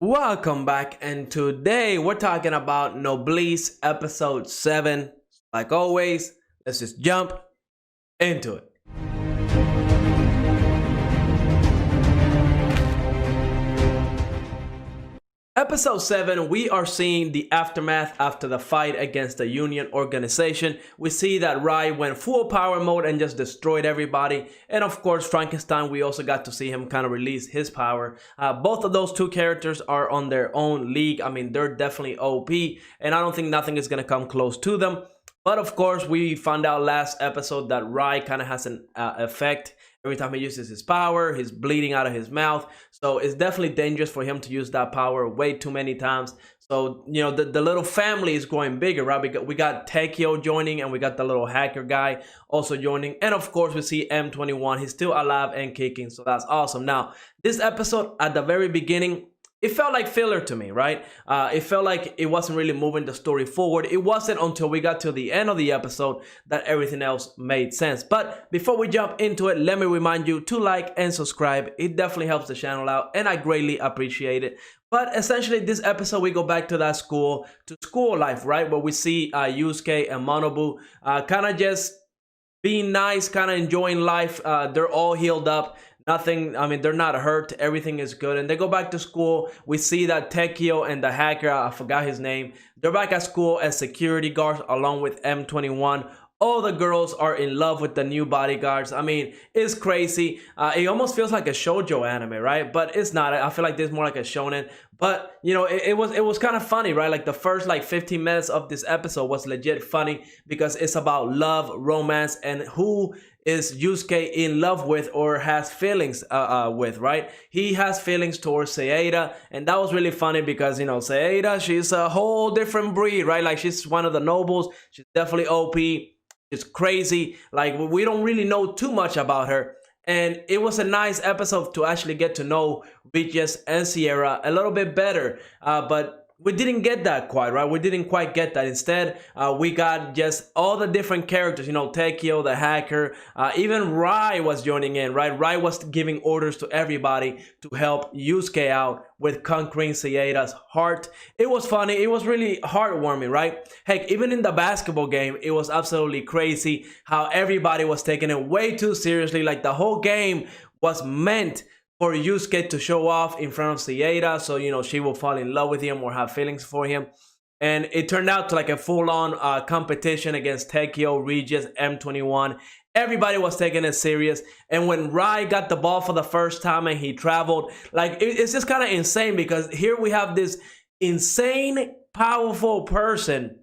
Welcome back, and today we're talking about Noblesse episode 7. Like always, let's just jump into it. Episode 7, we are seeing the aftermath after the fight against the Union organization. We see that Rai went full power mode and just destroyed everybody. And of course, Frankenstein, we also got to see him kind of release his power. Both of those two characters are on their own league. I mean, they're definitely OP, and I don't think nothing is going to come close to them. But of course, we found out last episode that Rai kind of has an effect. Every time he uses his power, he's bleeding out of his mouth. So it's definitely dangerous for him to use that power way too many times. So, you know, the little family is growing bigger, right? We got Takeo joining, and we got the little hacker guy also joining. And of course, we see M21. He's still alive and kicking. So that's awesome. Now, this episode at the very beginning, it felt like filler to me, right? It felt like it wasn't really moving the story forward. It wasn't until we got to the end of the episode that everything else made sense. But before we jump into it, let me remind you to like and subscribe. It definitely helps the channel out, and I greatly appreciate it. But essentially, this episode, we go back to that school life, right? Where we see Yusuke and Manobu kind of just being nice, kind of enjoying life. They're all healed up. Nothing, I mean, they're not hurt. Everything is good. And they go back to school. We see that Takeo and the hacker, I forgot his name, they're back at school as security guards along with M21. All the girls are in love with the new bodyguards. I mean, it's crazy. It almost feels like a shoujo anime, right? But it's not. I feel like this is more like a shonen. But, you know, it was kind of funny, right? Like the first 15 minutes of this episode was legit funny because it's about love, romance, and who is Yusuke in love with or has feelings with, right? He has feelings towards Seida, and that was really funny because, you know, Seida, she's a whole different breed, right? Like, she's one of the nobles. She's definitely OP. It's crazy. Like, we don't really know too much about her. And it was a nice episode to actually get to know Regis and Sierra a little bit better. But we didn't get that quite, right? We didn't quite get that. Instead, we got just all the different characters, you know, Takeo, the hacker, even Rai was joining in, right? Rai was giving orders to everybody to help Yusuke out with conquering Seida's heart. It was funny. It was really heartwarming, right? Heck, even in the basketball game, it was absolutely crazy how everybody was taking it way too seriously. Like, the whole game was meant for Yusuke to show off in front of Seida, so, you know, she will fall in love with him or have feelings for him. And it turned out to like a full-on competition against Takeo, Regis, M21. Everybody was taking it serious. And when Rai got the ball for the first time and he traveled, like, it's just kind of insane because here we have this insane, powerful person,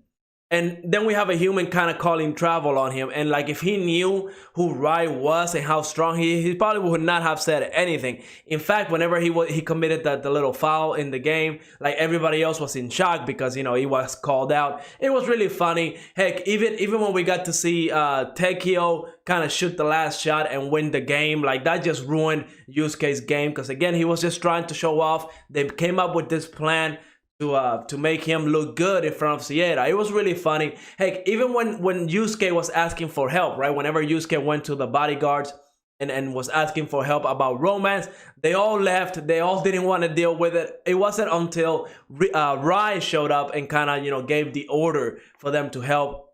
and then we have a human kind of calling travel on him. And like, if he knew who Rai was and how strong he probably would not have said anything. In fact, whenever he committed the little foul in the game, like, everybody else was in shock because, you know, he was called out. It was really funny. Heck, even when we got to see Takeo kind of shoot the last shot and win the game, like, that just ruined Yusuke's game because, again, he was just trying to show off. They came up with this plan to make him look good in front of Sierra. It was really funny. Heck, even when Yusuke was asking for help, right? Whenever Yusuke went to the bodyguards and was asking for help about romance, they all left. They all didn't want to deal with it. It wasn't until Rai showed up and kind of, you know, gave the order for them to help.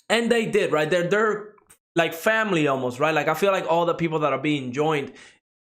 And they did, right? They're like family almost, right? Like, I feel like all the people that are being joined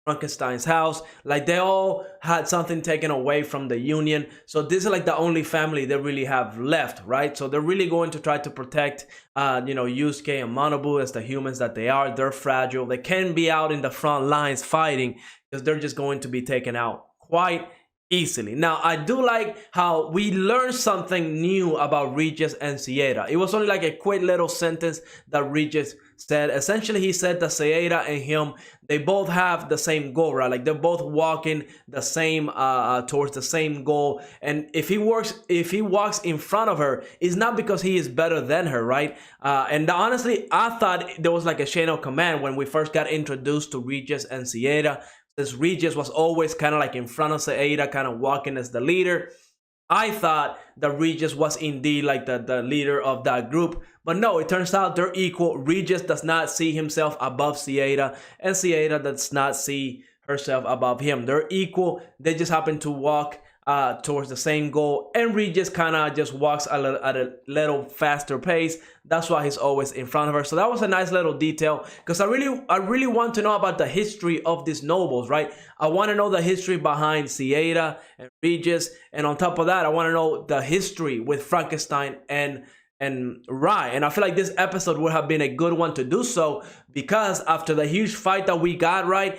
Frankenstein's house, like, they all had something taken away from the Union. So this is like the only family they really have left, right? So they're really going to try to protect, you know, Yusuke and Manobu as the humans that they are. They're fragile. They can't be out in the front lines fighting because they're just going to be taken out quite easily. Now, I do like how we learned something new about Regis and Sierra. It was only like a quick little sentence that Regis said. Essentially, he said that Sierra and him, they both have the same goal, right? Like, they're both walking the same towards the same goal. And if he walks in front of her, it's not because he is better than her, right? And honestly, I thought there was like a chain of command when we first got introduced to Regis and Sierra. Since Regis was always kind of like in front of Seida, kind of walking as the leader, I thought that Regis was indeed like the leader of that group. But no, it turns out they're equal. Regis does not see himself above Seida, and Seida does not see herself above him. They're equal. They just happen to walk towards the same goal, and Regis kind of just walks at a little faster pace. That's why he's always in front of her. So that was a nice little detail, because I really want to know about the history of these nobles, right? I want to know the history behind Cieta and Regis, and on top of that, I want to know the history with Frankenstein and Rai. And I feel like this episode would have been a good one to do so, because after the huge fight that we got, right,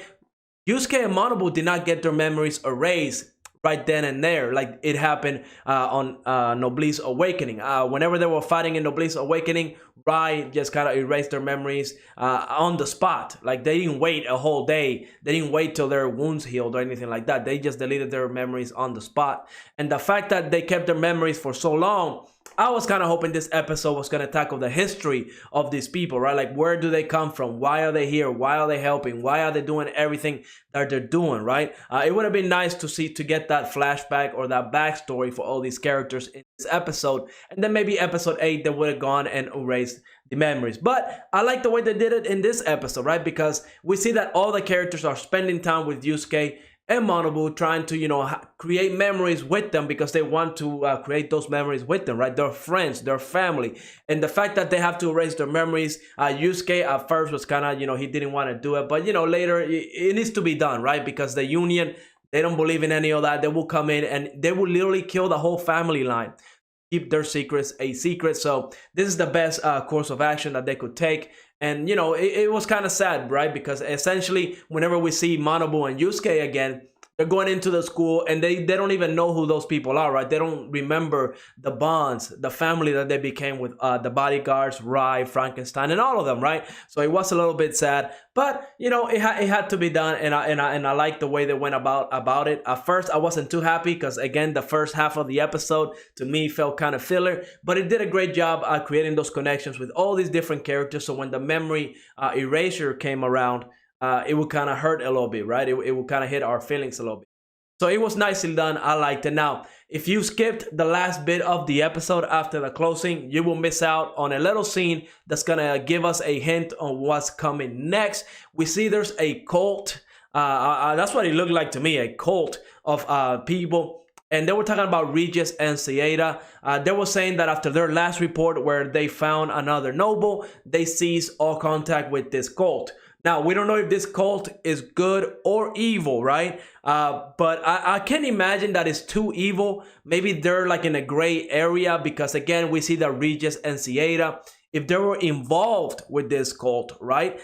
Yusuke and Manabu did not get their memories erased right then and there, like it happened on Noblesse Awakening. Whenever they were fighting in Noblesse Awakening, Rai just kind of erased their memories on the spot. Like they didn't wait a whole day. They didn't wait till their wounds healed or anything like that. They just deleted their memories on the spot. And the fact that they kept their memories for so long, I was kind of hoping this episode was going to tackle the history of these people, right? Like, where do they come from? Why are they here? Why are they helping? Why are they doing everything that they're doing, right? It would have been nice to get that flashback or that backstory for all these characters in this episode. And then maybe episode 8, they would have gone and erased the memories. But I like the way they did it in this episode, right? Because we see that all the characters are spending time with Yusuke and Manabu, trying to, create memories with them, because they want to create those memories with them, right? They're friends, they're family. And the fact that they have to erase their memories, Yusuke at first was kind of, he didn't want to do it. But, later it needs to be done, right? Because the Union, they don't believe in any of that. They will come in and they will literally kill the whole family line. Keep their secrets a secret. So this is the best course of action that they could take. And, it was kind of sad, right? Because essentially, whenever we see Manabu and Yusuke again, they're going into the school and they don't even know who those people are, right? They don't remember the bonds, the family that they became with the bodyguards, Rai, Frankenstein, and all of them, right? So it was a little bit sad, but it had to be done, and I like the way they went about it. At first, I wasn't too happy because, again, the first half of the episode to me felt kind of filler, but it did a great job at creating those connections with all these different characters. So when the memory erasure came around, it would kind of hurt a little bit, right? It would kind of hit our feelings a little bit. So it was nicely done. I liked it. Now, if you skipped the last bit of the episode after the closing, you will miss out on a little scene that's going to give us a hint on what's coming next. We see there's a cult. That's what it looked like to me, a cult of people. And they were talking about Regis and Cieta. They were saying that after their last report where they found another noble, they ceased all contact with this cult. Now, we don't know if this cult is good or evil, right? But I can't imagine that it's too evil. Maybe they're like in a gray area, because, again, we see that Regis and Cieta, if they were involved with this cult, right?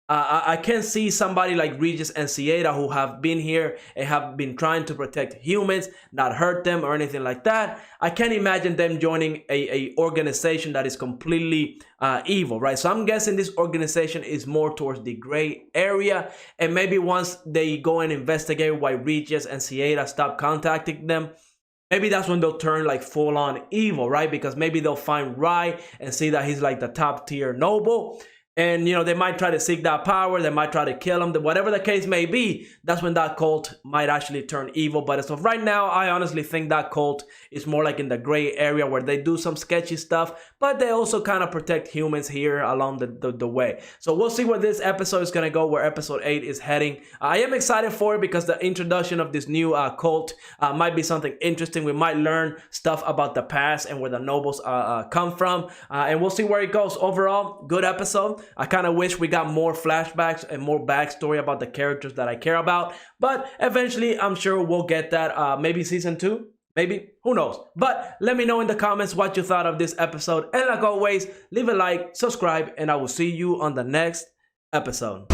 I can see somebody like Regis and Cieta who have been here and have been trying to protect humans, not hurt them or anything like that. I can't imagine them joining a organization that is completely evil, right? So I'm guessing this organization is more towards the gray area. And maybe once they go and investigate why Regis and Cieta stop contacting them, maybe that's when they'll turn like full on evil, right? Because maybe they'll find Rai and see that he's like the top tier noble. And, they might try to seek that power. They might try to kill him. Whatever the case may be, that's when that cult might actually turn evil. But as of right now, I honestly think that cult is more like in the gray area where they do some sketchy stuff, but they also kind of protect humans here along the way. So we'll see where this episode is going to go, where episode 8 is heading. I am excited for it because the introduction of this new cult might be something interesting. We might learn stuff about the past and where the nobles come from. And we'll see where it goes. Overall, good episode. I kind of wish we got more flashbacks and more backstory about the characters that I care about. But eventually, I'm sure we'll get that. Maybe season 2. Maybe. Who knows? But let me know in the comments what you thought of this episode. And like always, leave a like, subscribe, and I will see you on the next episode.